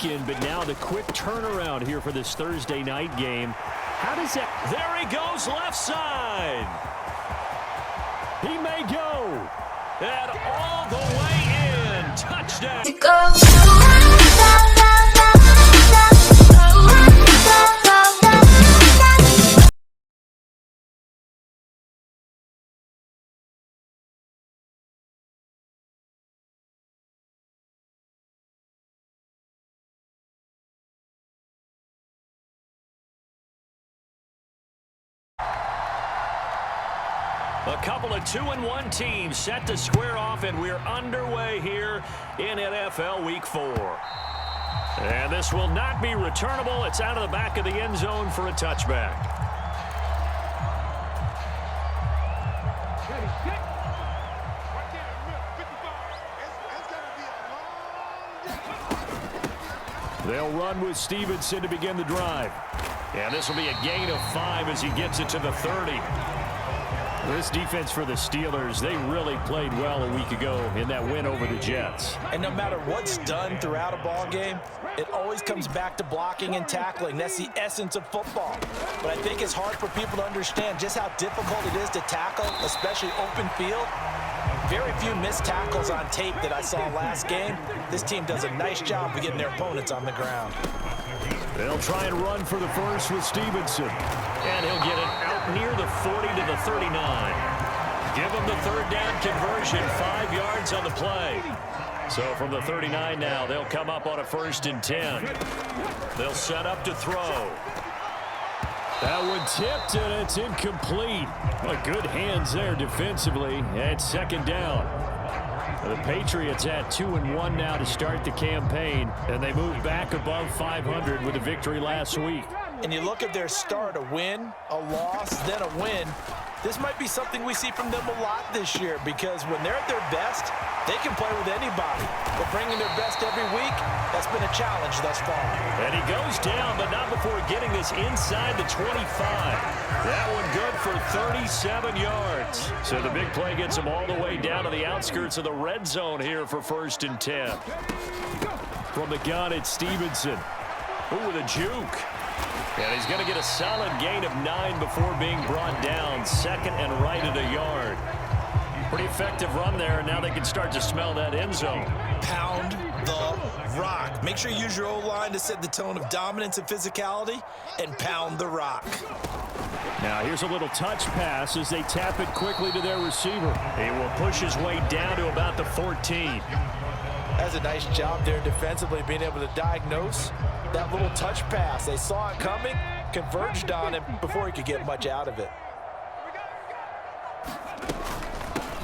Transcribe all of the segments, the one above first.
weekend, but now the quick turnaround here for this Thursday night game. How does that... There he goes, left side. He may go. And all the way in. Touchdown. A couple of 2-1 teams set to square off, and we're underway here in NFL Week 4. And this will not be returnable. It's out of the back of the end zone for a touchback. They'll run with Stevenson to begin the drive. And this will be a gain of 5 as he gets it to the 30. This defense for the Steelers, they really played well a week ago in that win over the Jets. And no matter what's done throughout a ball game, it always comes back to blocking and tackling. That's the essence of football. But I think it's hard for people to understand just how difficult it is to tackle, especially open field. Very few missed tackles on tape that I saw last game. This team does a nice job of getting their opponents on the ground. They'll try and run for the first with Stevenson. And he'll get it out near the 40 to the 39. Give him the third down conversion, 5 yards on the play. So from the 39 now, they'll come up on a 1st and 10. They'll set up to throw. That one tipped, and it's incomplete. Well, good hands there defensively at 2nd down. The Patriots at 2-1 now to start the campaign, and they move back above 500 with a victory last week. And you look at their start, a win, a loss, then a win. This might be something we see from them a lot this year, because when they're at their best, they can play with anybody. But bringing their best every week, that's been a challenge thus far. And he goes down, but not before getting this inside the 25. That one good for 37 yards. So the big play gets him all the way down to the outskirts of the red zone here for 1st and 10. From the gun, it's Stevenson. Ooh, with a juke. And he's going to get a solid gain of 9 before being brought down. 2nd and right at a yard. Pretty effective run there, and now they can start to smell that end zone. Pound the rock. Make sure you use your O-line to set the tone of dominance and physicality, and pound the rock. Now here's a little touch pass as they tap it quickly to their receiver. He will push his way down to about the 14. That's a nice job there defensively, being able to diagnose that little touch pass. They saw it coming, converged on him before he could get much out of it.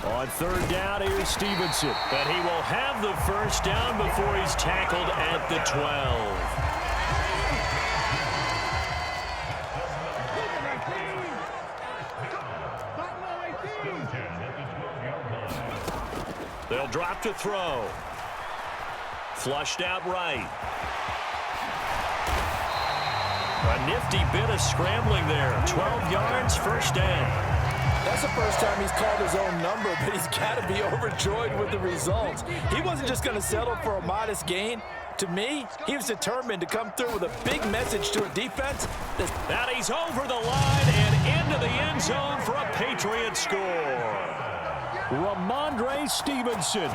On 3rd down, here's Stevenson. And he will have the 1st down before he's tackled at the 12. They'll drop to throw. Flushed out right. A nifty bit of scrambling there. 12 yards, 1st down. That's the first time he's called his own number, but he's got to be overjoyed with the results. He wasn't just going to settle for a modest gain. To me, he was determined to come through with a big message to a defense. That he's over the line and into the end zone for a Patriots score. Ramondre Stevenson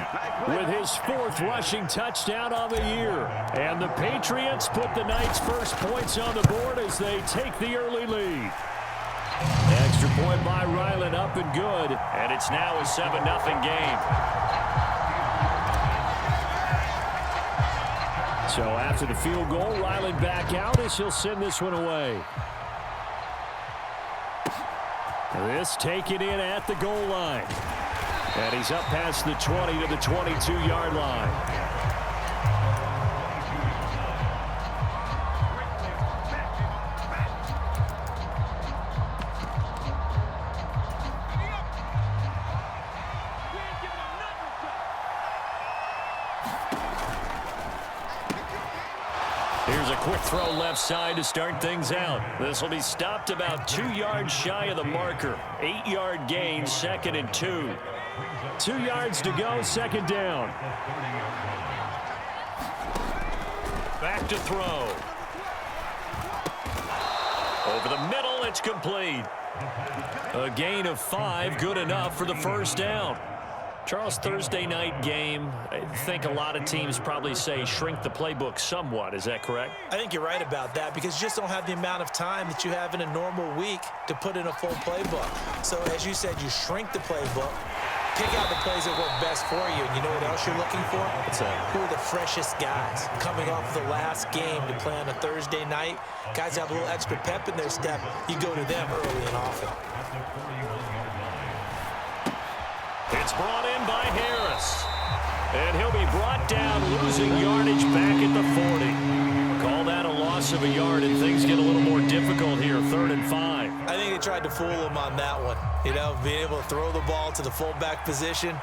with his 4th rushing touchdown on the year. And the Patriots put the night's first points on the board as they take the early lead. Extra point by Ryland, up and good. And it's now a 7-0 game. So after the field goal, Ryland back out as he'll send this one away. This taken in at the goal line. And he's up past the 20 to the 22-yard line. Here's a quick throw left side to start things out. This will be stopped about 2 yards shy of the marker. 8-yard gain, 2nd and 2. 2 yards to go, 2nd down. Back to throw. Over the middle, it's complete. A gain of 5, good enough for the first down. Charles, Thursday night game, I think a lot of teams probably say shrink the playbook somewhat. Is that correct? I think you're right about that because you just don't have the amount of time that you have in a normal week to put in a full playbook. So as you said, you shrink the playbook, pick out the plays that work best for you. And you know what else you're looking for? What's that? Who are the freshest guys coming off the last game to play on a Thursday night? Guys have a little extra pep in their step. You go to them early and often. It's brought in by Harris. And he'll be brought down, losing yardage back at the 40. Call that a loss of a yard, and things get a little more difficult here, 3rd and 5. I think they tried to fool him on that one. You know, being able to throw the ball to the fullback position.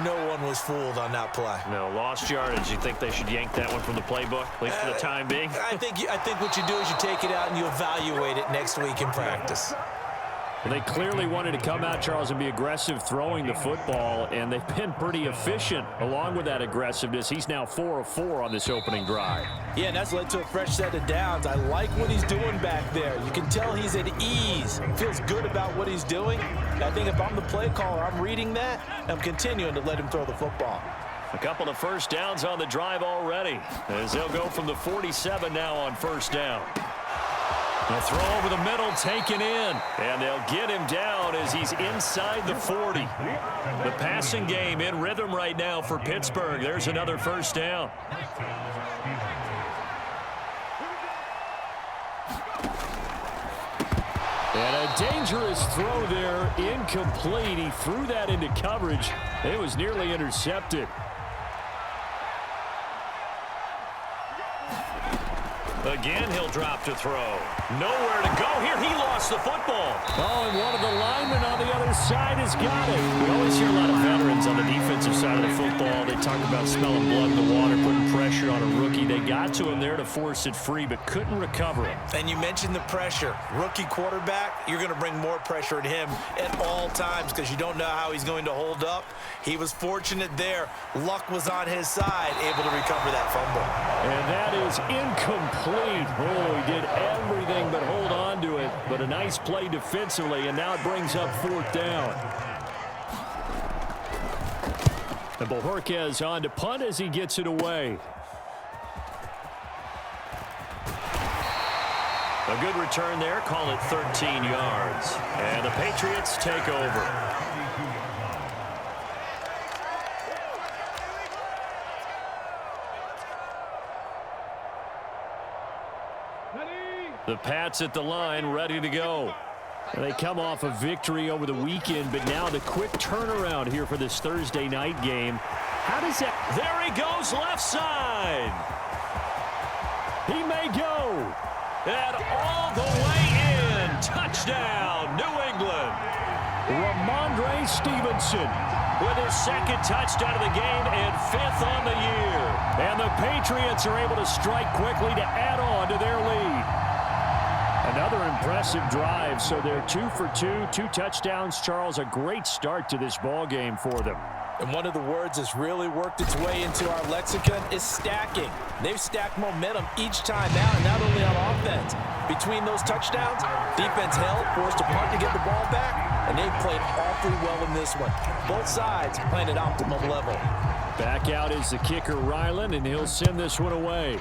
No one was fooled on that play. No, lost yardage. You think they should yank that one from the playbook, at least for the time being? I think what you do is you take it out and you evaluate it next week in practice. Well, they clearly wanted to come out, Charles, and be aggressive throwing the football, and they've been pretty efficient along with that aggressiveness. He's now 4 of 4 on this opening drive. Yeah, and that's led to a fresh set of downs. I like what he's doing back there. You can tell he's at ease. Feels good about what he's doing. And I think if I'm the play caller, I'm reading that, and I'm continuing to let him throw the football. A couple of first downs on the drive already, as they'll go from the 47 now on first down. The throw over the middle taken in, and they'll get him down as he's inside the 40. The passing game in rhythm right now for Pittsburgh. There's another first down. And a dangerous throw there, incomplete. He threw that into coverage. It was nearly intercepted. Again, he'll drop to throw. Nowhere to go here. He lost the football. Oh, and one of the linemen on the other side has got it. We always hear a lot of veterans on the defensive side of the football. They talk about smelling blood in the water, putting pressure on a rookie. They got to him there to force it free, but couldn't recover it. And you mentioned the pressure. Rookie quarterback, you're going to bring more pressure at him at all times because you don't know how he's going to hold up. He was fortunate there. Luck was on his side, able to recover that fumble. And that is incomplete. Oh, he did everything but hold on to it. But a nice play defensively, and now it brings up 4th down. And Bojorquez on to punt as he gets it away. A good return there. Call it 13 yards. And the Patriots take over. The Pats at the line, ready to go. They come off a victory over the weekend, but now the quick turnaround here for this Thursday night game. How does that... There he goes, left side. He may go. And all the way in. Touchdown, New England. Ramondre Stevenson with his 2nd touchdown of the game and 5th on the year. And the Patriots are able to strike quickly to add on to their lead. Another impressive drive, so they're 2 for 2, 2 touchdowns. Charles, a great start to this ball game for them. And one of the words that's really worked its way into our lexicon is stacking. They've stacked momentum each time out, and not only on offense. Between those touchdowns, defense held, forced a punt to get the ball back, and they've played awfully well in this one. Both sides playing at optimum level. Back out is the kicker, Ryland, and he'll send this one away.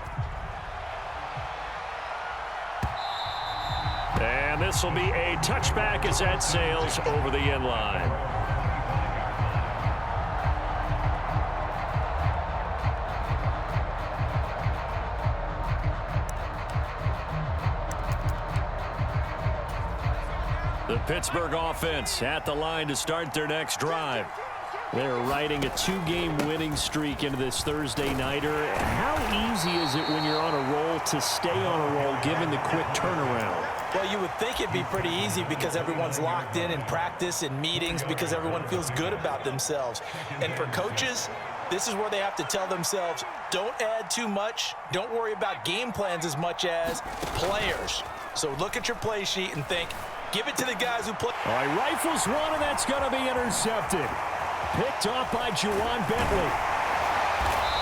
And this will be a touchback as that sails over the end line. The Pittsburgh offense at the line to start their next drive. They're riding a 2-game winning streak into this Thursday nighter. How easy is it when you're on a roll to stay on a roll given the quick turnaround? Well, you would think it'd be pretty easy because everyone's locked in practice and meetings because everyone feels good about themselves. And for coaches, this is where they have to tell themselves, don't add too much. Don't worry about game plans as much as players. So look at your play sheet and think, give it to the guys who play. All right, rifles one, and that's going to be intercepted. Picked off by Juwan Bentley.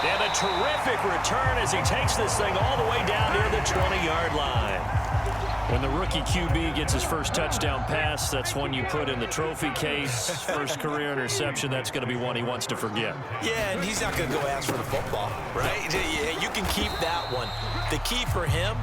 And a terrific return as he takes this thing all the way down near the 20-yard line. When the rookie QB gets his first touchdown pass, that's one you put in the trophy case. First career interception, that's going to be one he wants to forget. Yeah, and he's not going to go ask for the football, right? Yeah, you can keep that one. The key for him,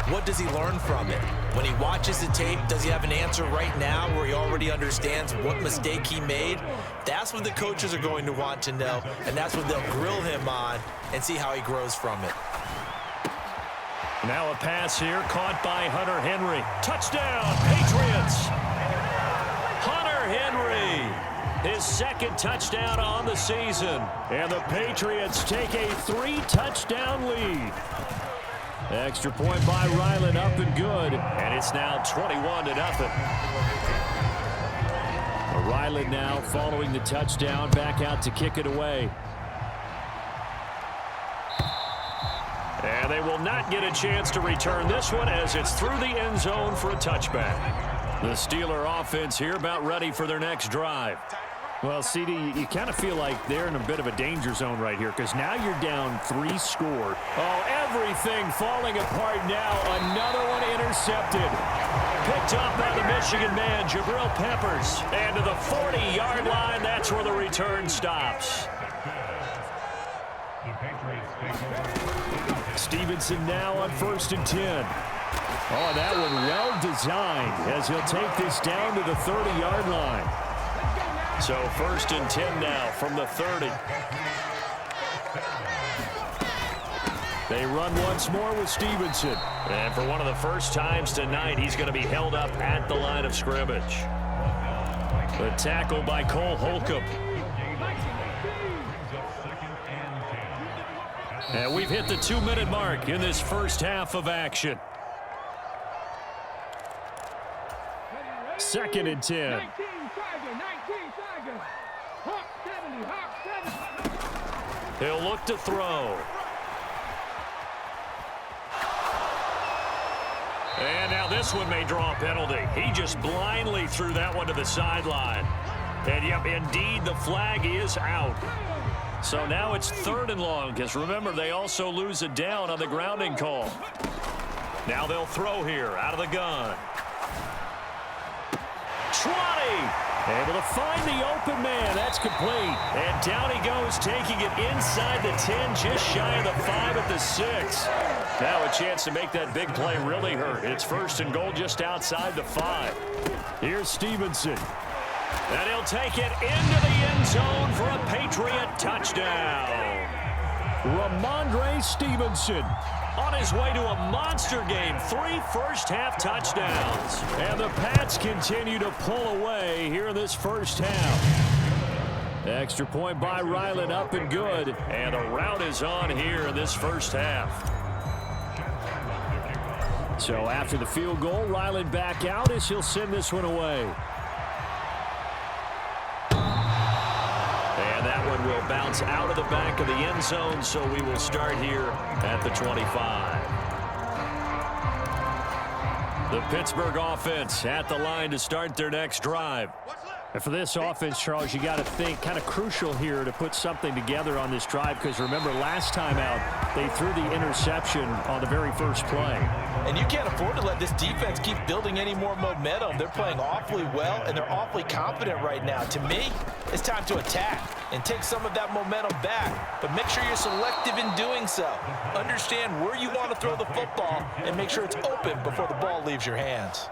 what does he learn from it? When he watches the tape, does he have an answer right now where he already understands what mistake he made? That's what the coaches are going to want to know, and that's what they'll grill him on and see how he grows from it. Now a pass here, caught by Hunter Henry. Touchdown, Patriots! Hunter Henry, his second touchdown on the season. And the Patriots take a 3-touchdown lead. Extra point by Ryland, up and good. And it's now 21-0. Ryland now following the touchdown, back out to kick it away. And they will not get a chance to return this one as it's through the end zone for a touchback. The Steeler offense here about ready for their next drive. Well, CD, you kind of feel like they're in a bit of a danger zone right here because now you're down 3 score. Oh, everything falling apart now. Another one intercepted. Picked up by the Michigan man, Jabril Peppers. And to the 40-yard line, that's where the return stops. Stevenson now on 1st and 10. Oh, that one well designed as he'll take this down to the 30-yard line. So 1st and 10 now from the 30. They run once more with Stevenson. And for one of the first times tonight, he's going to be held up at the line of scrimmage. The tackle by Cole Holcomb. And we've hit the 2-minute mark in this first half of action. 2nd and 10. He'll look to throw. And now this one may draw a penalty. He just blindly threw that one to the sideline. And yep, indeed, the flag is out. So now it's 3rd and long, because remember, they also lose a down on the grounding call. Now they'll throw here out of the gun. 20! Able to find the open man. That's complete. And down he goes, taking it inside the 10, just shy of the 5 at the 6. Now a chance to make that big play really hurt. It's 1st and goal just outside the 5. Here's Stevenson. And he'll take it into the end zone for a Patriot touchdown. Ramondre Stevenson on his way to a monster game. 3 first-half touchdowns. And the Pats continue to pull away here in this first half. Extra point by Ryland, up and good. And the route is on here in this first half. So after the field goal, Ryland back out as he'll send this one away. And that one will bounce out of the back of the end zone, so we will start here at the 25. The Pittsburgh offense at the line to start their next drive. And for this offense, Charles, you got to think kind of crucial here to put something together on this drive because remember last time out they threw the interception on the very first play. And you can't afford to let this defense keep building any more momentum. They're playing awfully well and they're awfully confident right now. To me, it's time to attack and take some of that momentum back. But make sure you're selective in doing so. Understand where you want to throw the football and make sure it's open before the ball leaves your hands.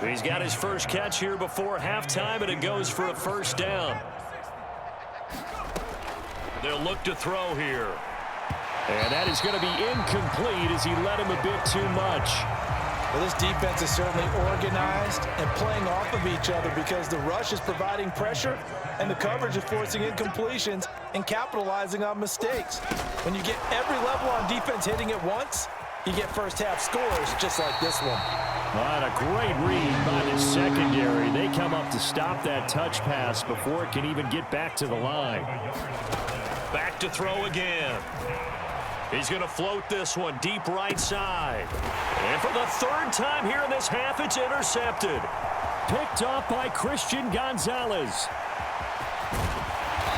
He's got his first catch here before halftime, and it goes for a first down. They'll look to throw here. And that is going to be incomplete as he led him a bit too much. Well, this defense is certainly organized and playing off of each other because the rush is providing pressure and the coverage is forcing incompletions and capitalizing on mistakes. When you get every level on defense hitting at once, you get first half scores just like this one. And a great read by the secondary. They come up to stop that touch pass before it can even get back to the line. Back to throw again. He's going to float this one deep right side. And for the 3rd time here in this half, it's intercepted. Picked off by Christian Gonzalez.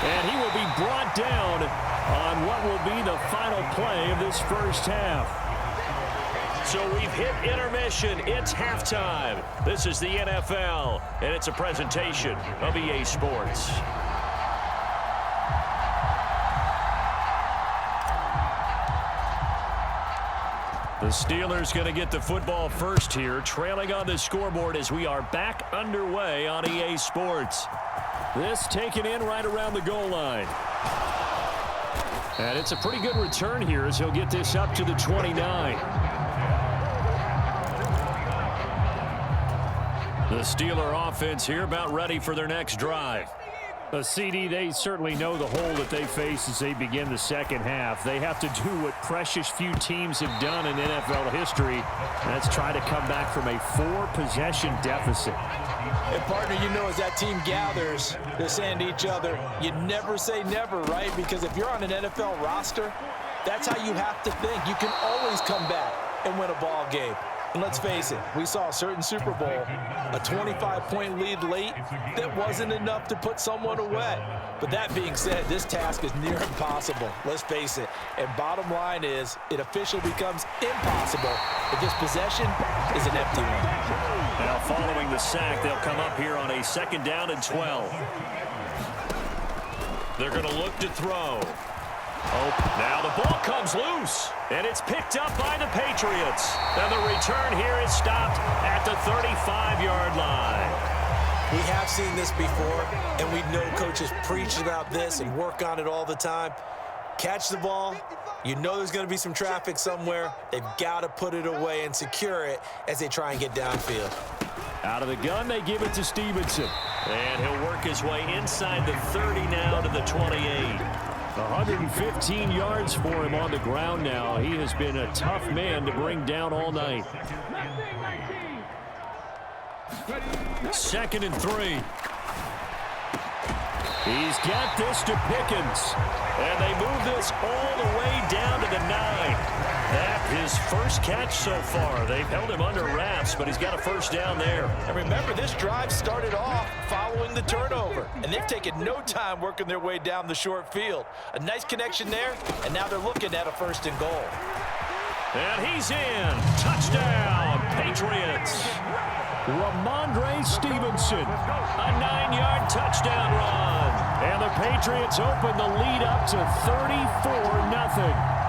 And he will be brought down on what will be the final play of this first half. So we've hit intermission. It's halftime. This is the NFL, and it's a presentation of EA Sports. The Steelers going to get the football first here, trailing on the scoreboard as we are back underway on EA Sports. This taken in right around the goal line. And it's a pretty good return here as he'll get this up to the 29. The Steeler offense here about ready for their next drive. A CD, they certainly know the hole that they face as they begin the second half. They have to do what precious few teams have done in NFL history. That's try to come back from a 4-possession deficit. And partner, you know, as that team gathers, they're saying to each other, you never say never, right? Because if you're on an NFL roster, that's how you have to think. You can always come back and win a ball game. And let's face it, we saw a certain Super Bowl, a 25-point lead late that wasn't enough to put someone away. But that being said, this task is near impossible. Let's face it. And bottom line is, it officially becomes impossible if this possession is an empty one. Now following the sack, they'll come up here on a 2nd down and 12. They're going to look to throw. Oh, now the ball comes loose, and it's picked up by the Patriots. And the return here is stopped at the 35-yard line. We have seen this before, and we know coaches preach about this and work on it all the time. Catch the ball. You know there's going to be some traffic somewhere. They've got to put it away and secure it as they try and get downfield. Out of the gun, they give it to Stevenson. And he'll work his way inside the 30 now to the 28. 115 yards for him on the ground now. He has been a tough man to bring down all night. 2nd and 3. He's got this to Pickens. And they move this all the way down to the 9. That's his first catch so far. They've held him under wraps, but he's got a first down there. And remember, this drive started off following the turnover, and they've taken no time working their way down the short field. A nice connection there, and now they're looking at a 1st and goal. And he's in. Touchdown, Patriots. Ramondre Stevenson. A 9-yard touchdown run. And the Patriots open the lead up to 34-0.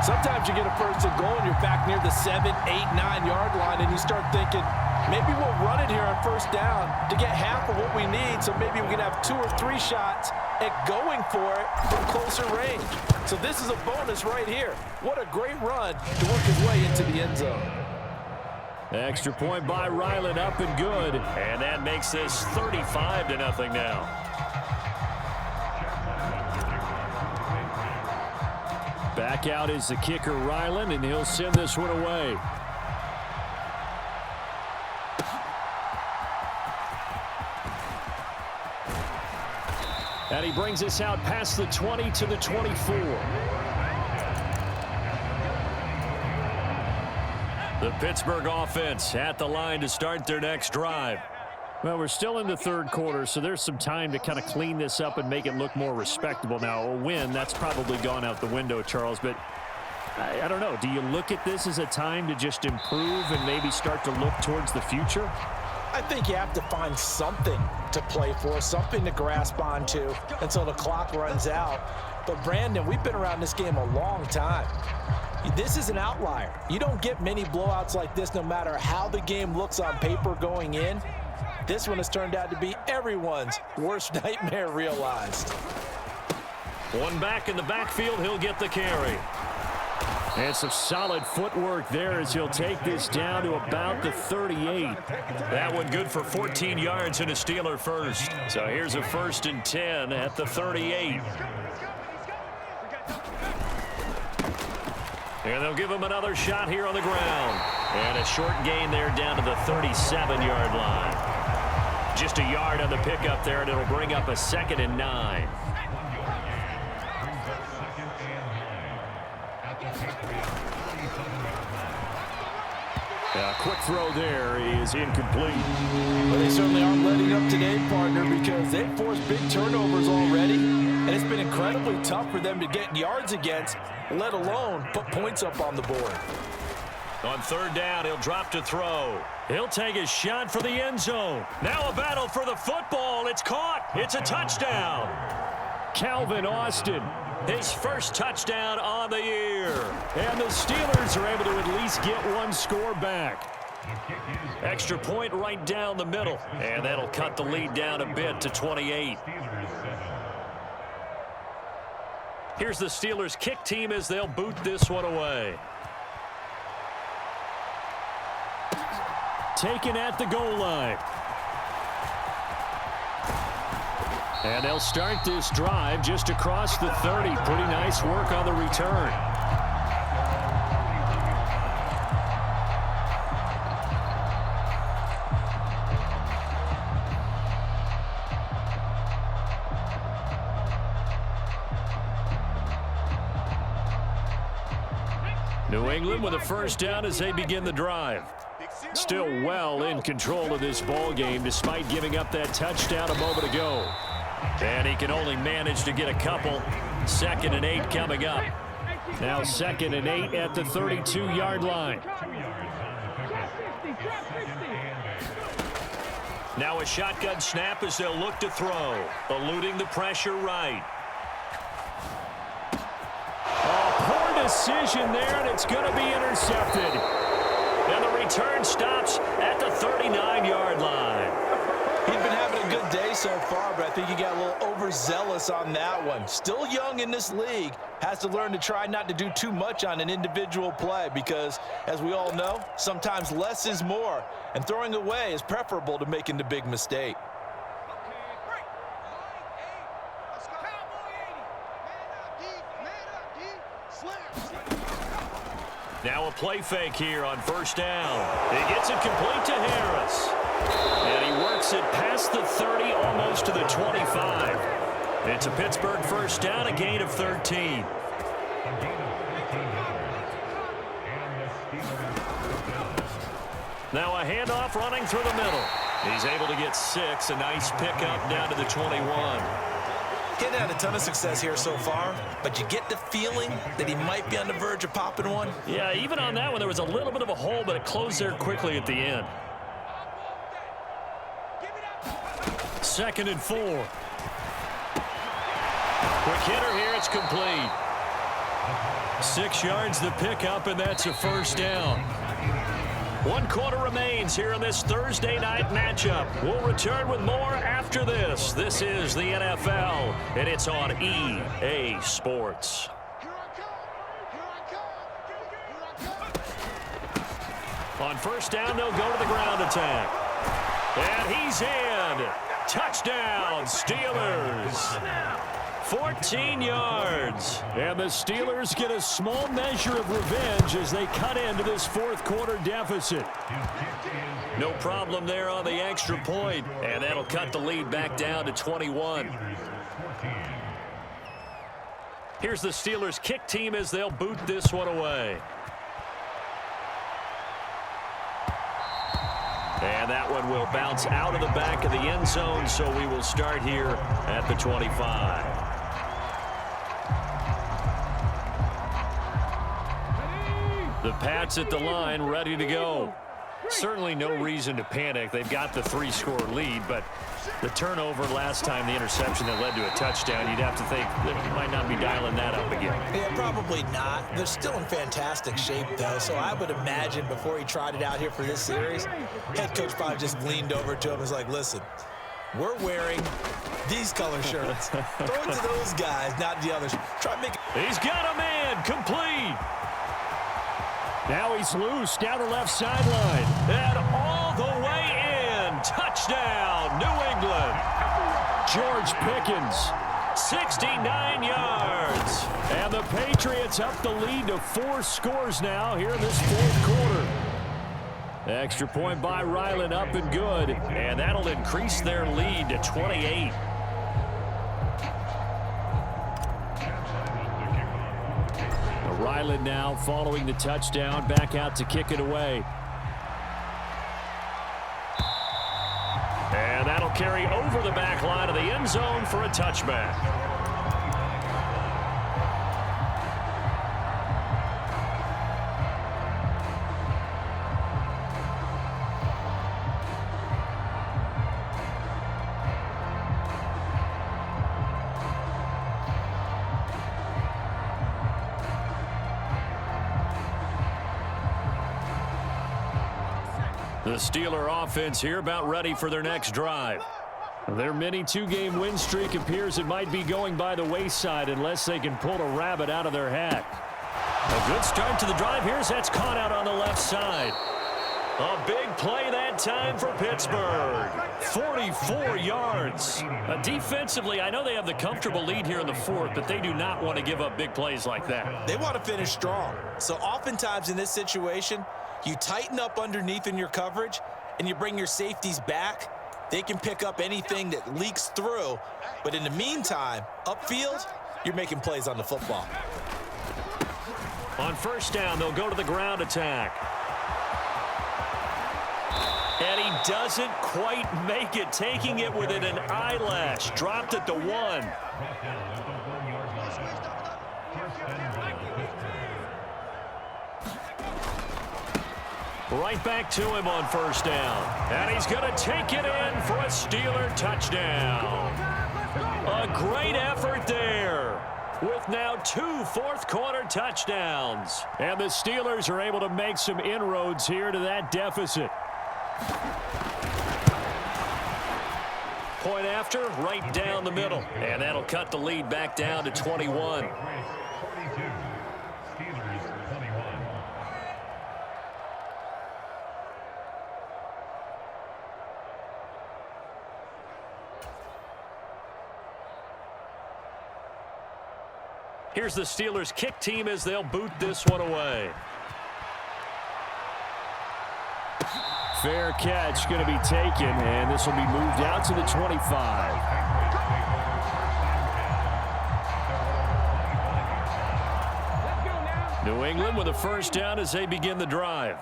Sometimes you get a 1st and goal and you're back near the 7, 8, 9-yard line, and you start thinking, maybe we'll run it here on 1st down to get half of what we need, so maybe we can have 2 or 3 shots at going for it from closer range. So this is a bonus right here. What a great run to work his way into the end zone. Extra point by Ryland, up and good. And that makes this 35-0 now. Back out is the kicker, Ryland, and he'll send this one away. And he brings us out past the 20 to the 24. The Pittsburgh offense at the line to start their next drive. Well, we're still in the 3rd quarter, so there's some time to kind of clean this up and make it look more respectable. Now, a win, that's probably gone out the window, Charles, but I don't know. Do you look at this as a time to just improve and maybe start to look towards the future? I think you have to find something to play for, something to grasp onto until the clock runs out. But, Brandon, we've been around this game a long time. This is an outlier. You don't get many blowouts like this no matter how the game looks on paper going in. This one has turned out to be everyone's worst nightmare realized. One back in the backfield, he'll get the carry. And some solid footwork there as he'll take this down to about the 38. That one good for 14 yards and a Steeler first. So here's a 1st and 10 at the 38. And they'll give him another shot here on the ground. And a short gain there down to the 37-yard line. Just a yard on the pickup there, and it'll bring up a 2nd and 9. Quick throw there is incomplete. Well, they certainly aren't letting up today, partner, because they've forced big turnovers already, and it's been incredibly tough for them to get yards against, let alone put points up on the board. On third down, he'll drop to throw. He'll take a shot for the end zone. Now a battle for the football. It's caught. It's a touchdown. Calvin Austin. His first touchdown on the year. And the Steelers are able to at least get one score back. Extra point right down the middle. And that'll cut the lead down a bit to 28. Here's the Steelers kick team as they'll boot this one away. Taken at the goal line. And they'll start this drive just across the 30. Pretty nice work on the return. New England with a first down as they begin the drive. Still well in control of this ball game despite giving up that touchdown a moment ago. And he can only manage to get a couple. 2nd and 8 coming up. Now 2nd and 8 at the 32-yard line. Now a shotgun snap as they'll look to throw. Eluding the pressure right. Poor decision there, and it's going to be intercepted. And the return stops at the 39-yard line. He's been having a good day so far, but I think he got a little overzealous on that one. Still young in this league, has to learn to try not to do too much on an individual play because, as we all know, sometimes less is more, and throwing away is preferable to making the big mistake. Now a play fake here on first down. He gets it complete to Harris. And he works it past the 30, almost to the 25. It's a Pittsburgh first down, a gain of 13. Now a handoff running through the middle. He's able to get 6, a nice pickup down to the 21. Getting had a ton of success here so far, but you get the feeling that he might be on the verge of popping one. Yeah, even on that one, there was a little bit of a hole, but it closed there quickly at the end. 2nd and 4. Quick hitter here, it's complete. 6 yards the pickup, and that's a first down. 1 quarter remains here in this Thursday night matchup. We'll return with more after this. This is the NFL, and it's on EA Sports. On first down, they'll go to the ground attack. And he's in. Touchdown, Steelers. 14 yards. And the Steelers get a small measure of revenge as they cut into this 4th quarter deficit. No problem there on the extra point, and that'll cut the lead back down to 21. Here's the Steelers kick team as they'll boot this one away. And that one will bounce out of the back of the end zone, so we will start here at the 25. The Pats at the line, ready to go. Certainly no reason to panic. They've got the 3-score lead, but the turnover last time, the interception that led to a touchdown, you'd have to think that he might not be dialing that up again. Yeah, probably not. They're still in fantastic shape, though, so I would imagine before he tried it out here for this series, head coach probably just leaned over to him and was like, listen, we're wearing these color shirts. Throw it to those guys, not the others. Try to make it. He's got a man, complete. Now he's loose down the left sideline. And all the way in. Touchdown, New England. George Pickens. 69 yards. And the Patriots up the lead to 4 scores now here in this 4th quarter. Extra point by Ryland, up and good. And that'll increase their lead to 28. Ryland now following the touchdown, back out to kick it away. carry over the back line of the end zone for a touchback. The Steeler offense here about ready for their next drive. Their mini two-game win streak appears it might be going by the wayside unless they can pull a rabbit out of their hat. A good start to the drive here as that's caught out on the left side. A big play that time for Pittsburgh. 44 yards. Defensively, I know they have the comfortable lead here in the fourth, but they do not want to give up big plays like that. They want to finish strong. So oftentimes in this situation, you tighten up underneath in your coverage, and you bring your safeties back. They can pick up anything that leaks through. But in the meantime, upfield, you're making plays on the football. On first down, they'll go to the ground attack. And he doesn't quite make it, taking it within an eyelash. Dropped at the 1. Right back to him on first down. And he's going to take it in for a Steeler touchdown. A great effort there, with now 2 fourth-quarter touchdowns. And the Steelers are able to make some inroads here to that deficit. Point after, right down the middle. And that'll cut the lead back down to 21. Here's the Steelers' kick team as they'll boot this one away. Fair catch going to be taken, and this will be moved out to the 25. New England with a first down as they begin the drive.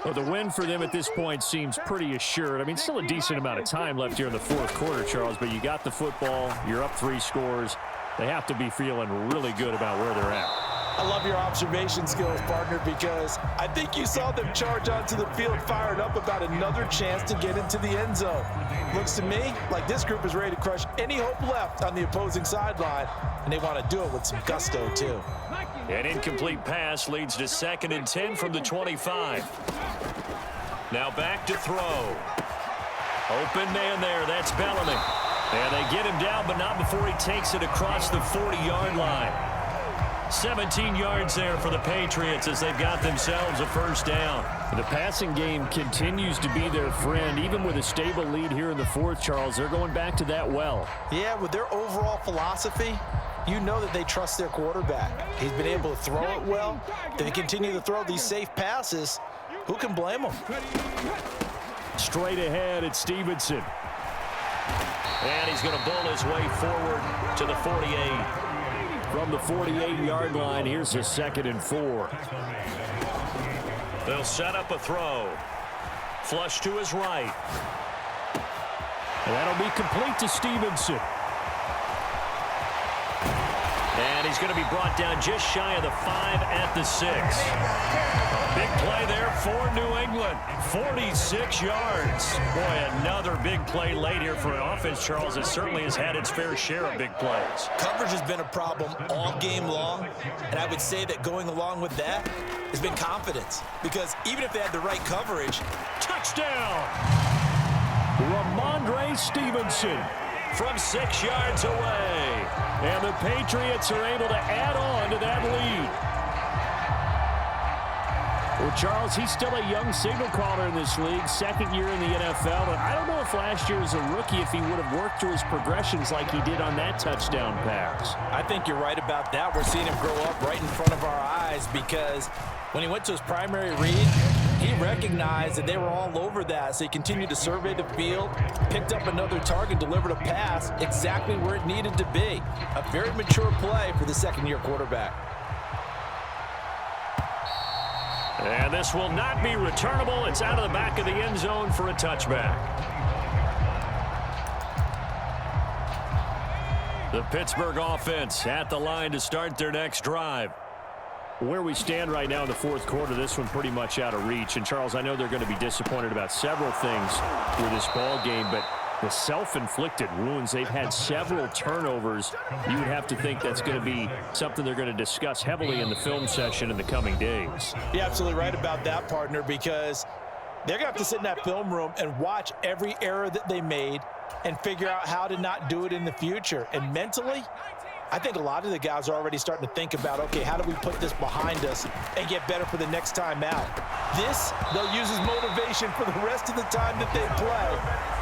Well, the win for them at this point seems pretty assured. I mean, still a decent amount of time left here in the fourth quarter, Charles, but you got the football, you're up 3 scores. They have to be feeling really good about where they're at. I love your observation skills, partner, because I think you saw them charge onto the field fired up about another chance to get into the end zone. Looks to me like this group is ready to crush any hope left on the opposing sideline, and they want to do it with some gusto, too. An incomplete pass leads to 2nd and 10 from the 25. Now back to throw. Open man there, that's Bellamy. And they get him down, but not before he takes it across the 40-yard line. 17 yards there for the Patriots as they've got themselves a first down. The passing game continues to be their friend. Even with a stable lead here in the fourth, Charles, they're going back to that well. Yeah, with their overall philosophy, you know that they trust their quarterback. He's been able to throw it well. They continue to throw these safe passes. Who can blame them? Straight ahead, it's Stevenson. And he's going to bull his way forward to the 48. From the 48-yard line, here's a 2nd and 4. They'll set up a throw. Flush to his right. And that'll be complete to Stevenson. And he's going to be brought down just shy of the 5 at the 6. Big play there for New England. 46 yards. Boy, another big play late here for an offense, Charles, that certainly has had its fair share of big plays. Coverage has been a problem all game long, and I would say that going along with that has been confidence. Because even if they had the right coverage, touchdown! Ramondre Stevenson from 6 yards away. And the Patriots are able to add on to that lead. Well, Charles, he's still a young signal caller in this league, 2nd year in the NFL. And I don't know if last year as a rookie, if he would have worked through his progressions like he did on that touchdown pass. I think you're right about that. We're seeing him grow up right in front of our eyes because when he went to his primary read, he recognized that they were all over that. So he continued to survey the field, picked up another target, delivered a pass exactly where it needed to be. A very mature play for the 2nd-year quarterback. And this will not be returnable. It's out of the back of the end zone for a touchback. The Pittsburgh offense at the line to start their next drive. Where we stand right now in the fourth quarter, this one pretty much out of reach. And, Charles, I know they're going to be disappointed about several things with this ball game, but the self-inflicted wounds, they've had several turnovers. You would have to think that's going to be something they're going to discuss heavily in the film session in the coming days. You're absolutely right about that, partner, because they're going to have to sit in that film room and watch every error that they made and figure out how to not do it in the future. And mentally, I think a lot of the guys are already starting to think about, okay, how do we put this behind us and get better for the next time out? This, they'll use as motivation for the rest of the time that they play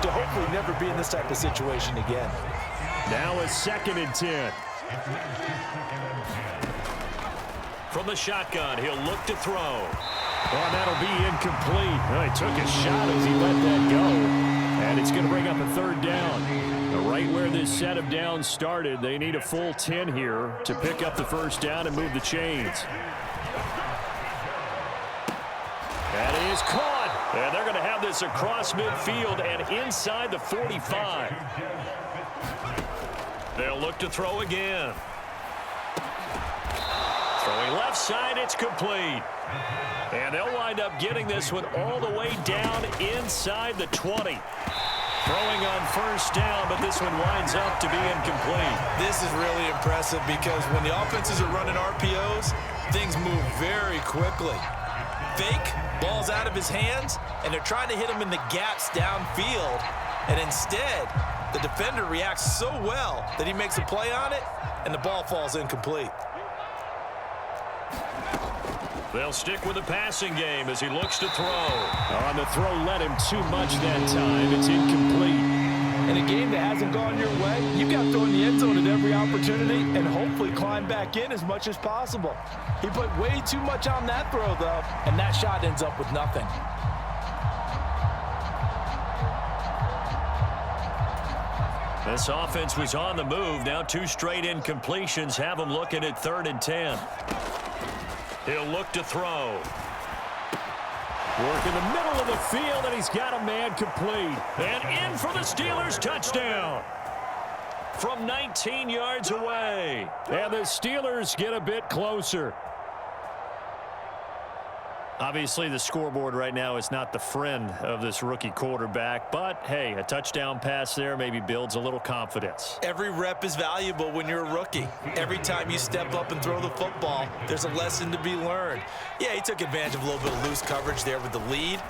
to hopefully never be in this type of situation again. Now a 2nd and 10. From the shotgun, he'll look to throw. Well, that'll be incomplete. Well, he took a shot as he let that go. And it's going to bring up a 3rd down. Right where this set of downs started, they need a full 10 here to pick up the 1st down and move the chains. That is caught. And they're going to have this across midfield and inside the 45. They'll look to throw again. Throwing left side, it's complete. And they'll wind up getting this one all the way down inside the 20. Throwing on 1st down, but this one winds up to be incomplete. This is really impressive because when the offenses are running RPOs, things move very quickly. Fake, ball's out of his hands, and they're trying to hit him in the gaps downfield. And instead, the defender reacts so well that he makes a play on it, and the ball falls incomplete. They'll stick with the passing game as he looks to throw. On the throw, led him too much that time. It's incomplete. In a game that hasn't gone your way, you've got to throw in the end zone at every opportunity and hopefully climb back in as much as possible. He put way too much on that throw, though, and that shot ends up with nothing. This offense was on the move. Now 2 straight incompletions have them looking at 3rd and 10. He'll look to throw. Work in the middle of the field, and he's got a man complete. And in for the Steelers touchdown. From 19 yards away. And the Steelers get a bit closer. Obviously, the scoreboard right now is not the friend of this rookie quarterback, but hey, a touchdown pass there maybe builds a little confidence. Every rep is valuable when you're a rookie. Every time you step up and throw the football, there's a lesson to be learned. Yeah, he took advantage of a little bit of loose coverage there with the lead,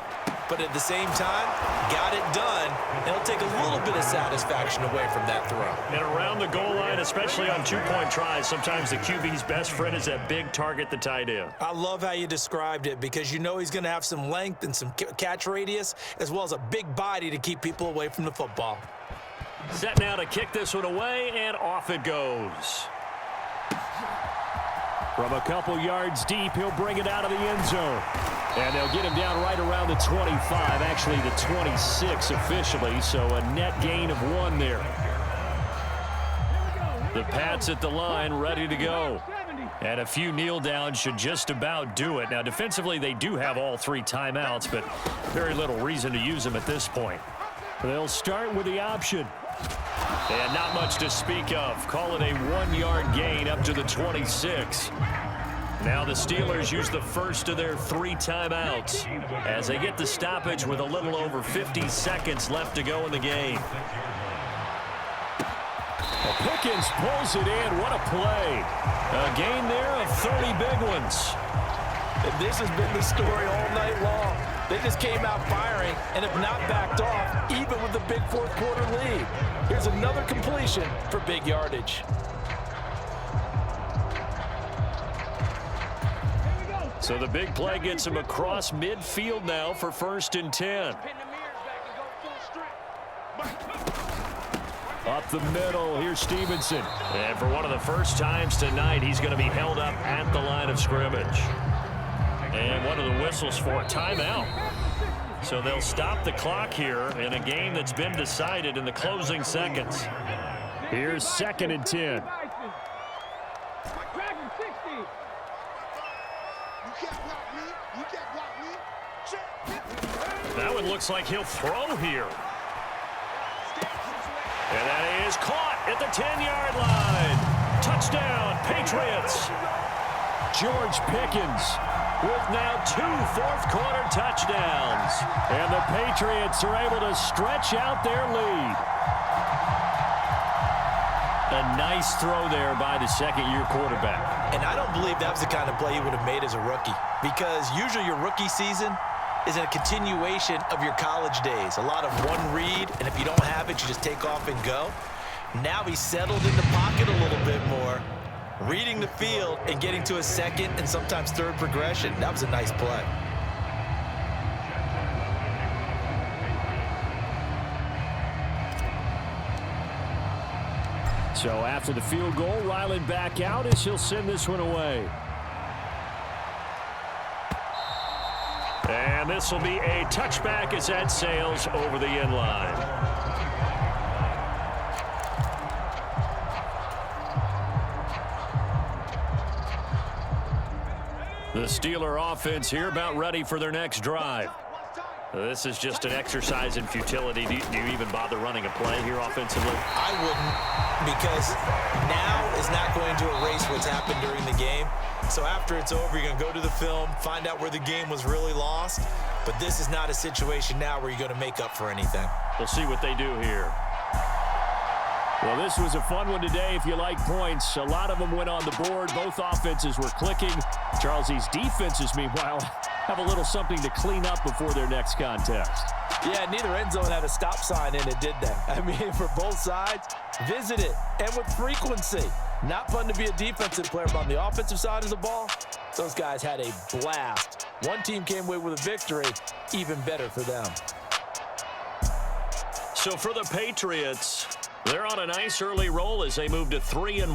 but at the same time, got it done, and it'll take a little bit of satisfaction away from that throw. And around the goal line, especially on 2-point tries, sometimes the QB's best friend is that big target, the tight end. I love how you described it because you know he's going to have some length and some catch radius as well as a big body to keep people away from the football. Set now to kick this one away, and off it goes. From a couple yards deep, he'll bring it out of the end zone. And they'll get him down right around the 25, actually the 26 officially, so a net gain of 1 there. The Pats at the line, ready to go. And a few kneel downs should just about do it. Now, defensively, they do have all 3 timeouts, but very little reason to use them at this point. They'll start with the option. And not much to speak of. Call it a 1-yard gain up to the 26. Now the Steelers use the first of their 3 timeouts as they get the stoppage with a little over 50 seconds left to go in the game. Pickens pulls it in. What a play. A gain there of 30 big ones. And this has been the story all night long. They just came out firing and have not backed off, even with the big fourth-quarter lead. Here's another completion for big yardage. So the big play gets him across midfield now for 1st and 10. Up the middle, here's Stevenson. And for one of the first times tonight, he's going to be held up at the line of scrimmage. And one of the whistles for a timeout. So they'll stop the clock here in a game that's been decided in the closing seconds. Here's 2nd and 10. That one looks like he'll throw here. And that is caught. at the 10-yard line. Touchdown, Patriots. George Pickens With now 2 fourth-quarter touchdowns. And the Patriots are able to stretch out their lead. A nice throw there by the second-year quarterback. And I don't believe that was the kind of play he would have made as a rookie, because usually your rookie season is a continuation of your college days. A lot of one read, and if you don't have it, you just take off and go. Now he's settled in the pocket a little bit more, reading the field and getting to a second and sometimes third progression. That was a nice play. So after the field goal, Ryland back out as he'll send this one away. And this will be a touchback as that sails over the end line. The Steeler offense here about ready for their next drive. This is just an exercise in futility. Do you even bother running a play here offensively? I wouldn't, because now is not going to erase what's happened during the game. So after it's over, you're going to go to the film, find out where the game was really lost. But this is not a situation now where you're going to make up for anything. We'll see what they do here. Well, this was a fun one today if you like points. A lot of them went on the board. Both offenses were clicking. Charles, these defenses, meanwhile, have a little something to clean up before their next contest. Yeah, neither end zone had a stop sign in it, did they? I mean, for both sides, visit it, and with frequency. Not fun to be a defensive player, but on the offensive side of the ball, those guys had a blast. One team came away with a victory, even better for them. So for the Patriots, they're on a nice early roll as they move to 3-1.